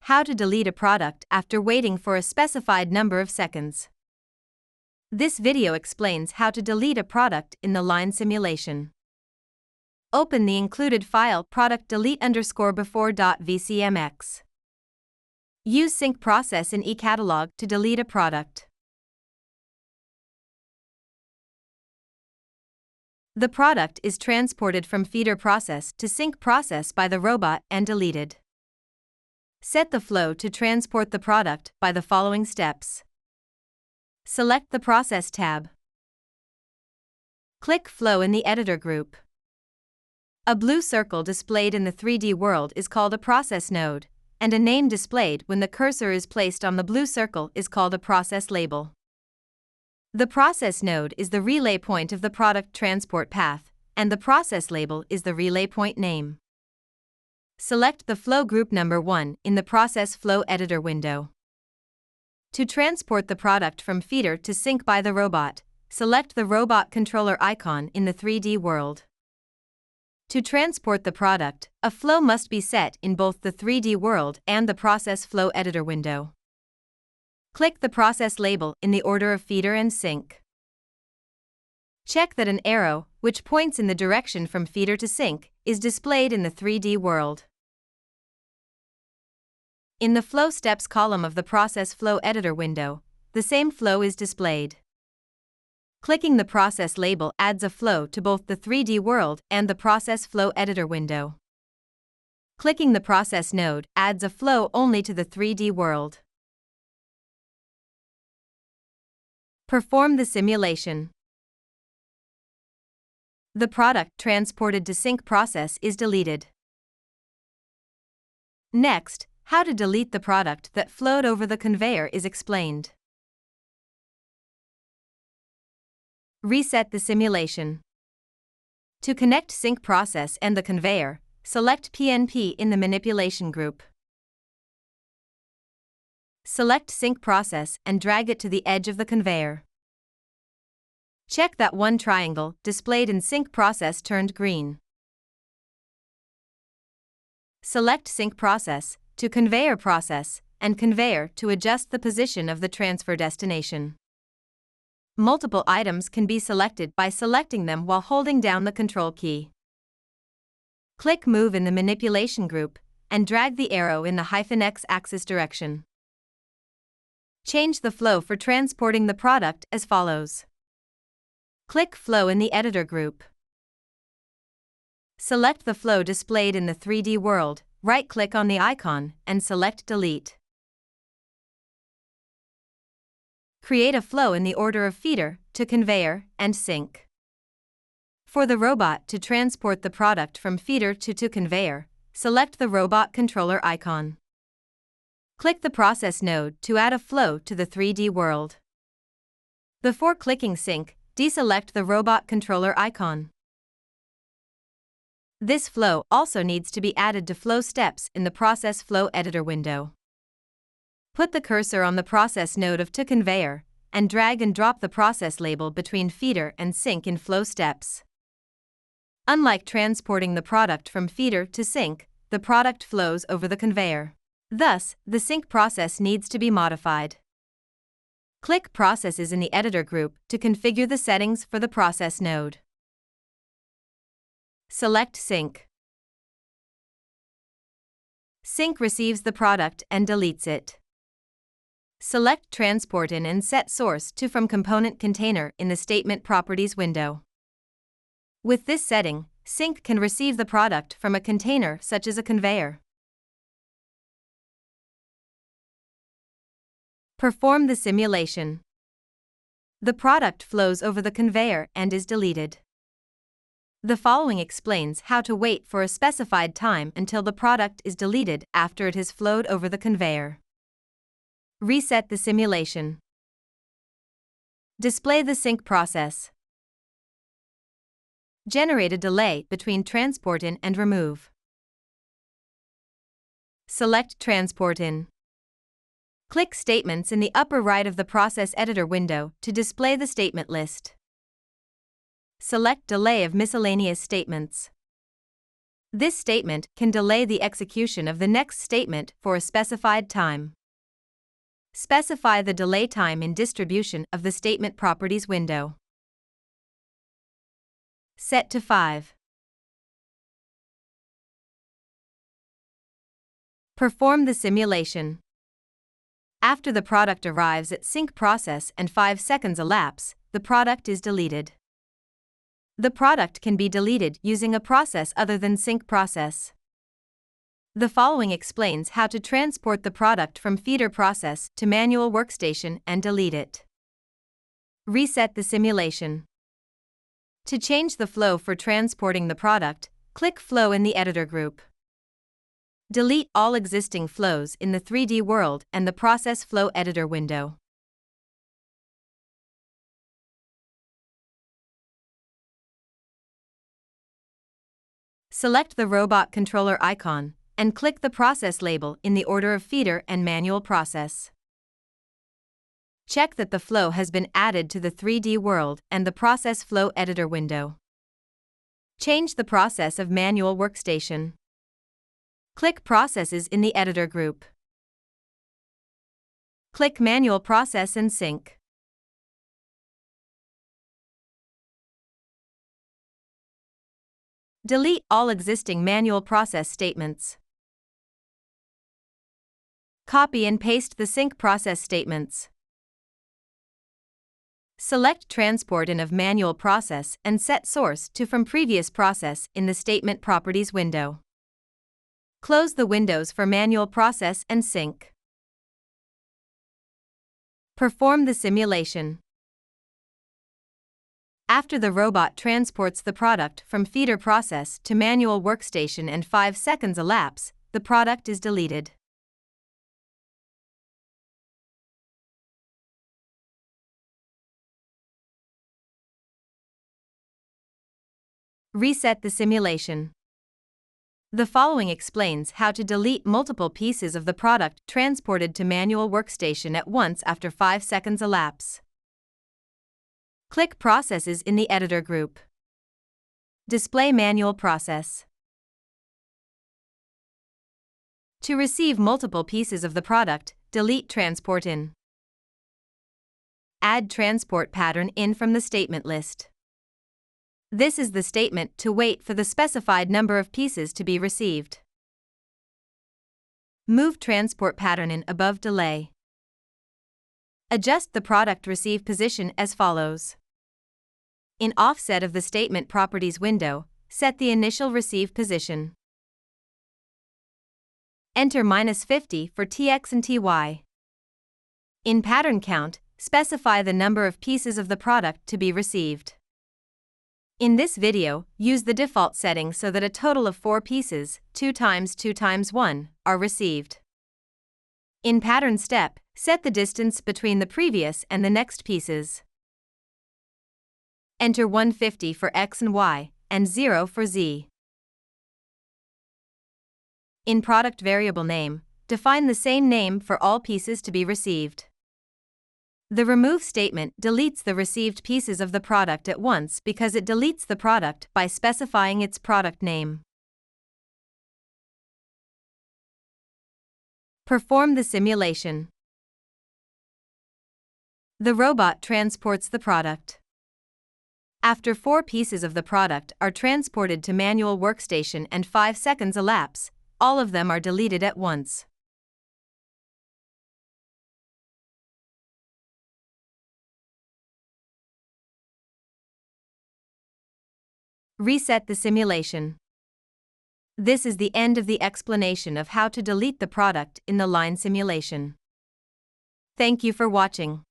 How to delete a product after waiting for a specified number of seconds. This video explains how to delete a product in the line simulation. Open the included file product delete_before.vcmx. Use sync process in eCatalog to delete a product. The product is transported from feeder process to sync process by the robot and deleted. Set the flow to transport the product by the following steps. Select the Process tab. Click Flow in the Editor group. A blue circle displayed in the 3D world is called a process node, and a name displayed when the cursor is placed on the blue circle is called a process label. The process node is the relay point of the product transport path, and the process label is the relay point name. Select the flow group number 1 in the Process Flow Editor window. To transport the product from feeder to sync by the robot, select the robot controller icon in the 3D world. To transport the product, a flow must be set in both the 3D world and the Process Flow Editor window. Click the process label in the order of feeder and sync. Check that an arrow, which points in the direction from feeder to sync, is displayed in the 3D world. In the Flow Steps column of the Process Flow Editor window, the same flow is displayed. Clicking the process label adds a flow to both the 3D world and the Process Flow Editor window. Clicking the process node adds a flow only to the 3D world. Perform the simulation. The product transported to sync process is deleted. Next, how to delete the product that flowed over the conveyor is explained. Reset the simulation. To connect sync process and the conveyor, select PNP in the manipulation group. Select sync process and drag it to the edge of the conveyor. Check that one triangle displayed in sync process turned green. Select sync process to conveyor process and conveyor to adjust the position of the transfer destination. Multiple items can be selected by selecting them while holding down the control key. Click Move in the manipulation group and drag the arrow in the -X axis direction. Change the flow for transporting the product as follows. Click Flow in the Editor group. Select the flow displayed in the 3D world, right-click on the icon, and select Delete. Create a flow in the order of feeder to conveyor and sync. For the robot to transport the product from feeder to conveyor, select the robot controller icon. Click the process node to add a flow to the 3D world. Before clicking sync, deselect the robot controller icon. This flow also needs to be added to flow steps in the Process Flow Editor window. Put the cursor on the process node of to conveyor and drag and drop the process label between feeder and sync in flow steps. Unlike transporting the product from feeder to sync, the product flows over the conveyor. Thus, the sync process needs to be modified. Click Processes in the Editor group to configure the settings for the process node. Select Sync. Sync receives the product and deletes it. Select Transport in and set source to from component container in the Statement Properties window. With this setting, Sync can receive the product from a container such as a conveyor. Perform the simulation. The product flows over the conveyor and is deleted. The following explains how to wait for a specified time until the product is deleted after it has flowed over the conveyor. Reset the simulation. Display the sync process. Generate a delay between transport in and remove. Select Transport in. Click Statements in the upper right of the Process Editor window to display the statement list. Select Delay of miscellaneous statements. This statement can delay the execution of the next statement for a specified time. Specify the delay time in distribution of the statement properties window. Set to 5. Perform the simulation. After the product arrives at sync process and 5 seconds elapse, the product is deleted. The product can be deleted using a process other than sync process. The following explains how to transport the product from feeder process to manual workstation and delete it. Reset the simulation. To change the flow for transporting the product, click Flow in the Editor group. Delete all existing flows in the 3D world and the Process Flow Editor window. Select the robot controller icon and click the process label in the order of feeder and manual process. Check that the flow has been added to the 3D world and the Process Flow Editor window. Change the process of manual workstation. Click Processes in the Editor group. Click Manual Process and Sync. Delete all existing manual process statements. Copy and paste the sync process statements. Select Transport in of manual process and set source to from previous process in the Statement Properties window. Close the windows for manual process and sync. Perform the simulation. After the robot transports the product from feeder process to manual workstation and 5 seconds elapse, the product is deleted. Reset the simulation. The following explains how to delete multiple pieces of the product transported to manual workstation at once after 5 seconds elapse. Click Processes in the Editor group. Display Manual Process. To receive multiple pieces of the product, delete Transport in. Add Transport Pattern in from the statement list. This is the statement to wait for the specified number of pieces to be received. Move Transport Pattern in above Delay. Adjust the product receive position as follows. In Offset of the Statement Properties window, set the initial receive position. Enter -50 for TX and TY. In Pattern Count, specify the number of pieces of the product to be received. In this video, use the default setting so that a total of 4 pieces, 2 times 2 times 1, are received. In Pattern Step, set the distance between the previous and the next pieces. Enter 150 for X and Y, and 0 for Z. In Product Variable Name, define the same name for all pieces to be received. The remove statement deletes the received pieces of the product at once because it deletes the product by specifying its product name. Perform the simulation. The robot transports the product. After 4 pieces of the product are transported to manual workstation and 5 seconds elapse, all of them are deleted at once. Reset the simulation. This is the end of the explanation of how to delete the product in the line simulation. Thank you for watching.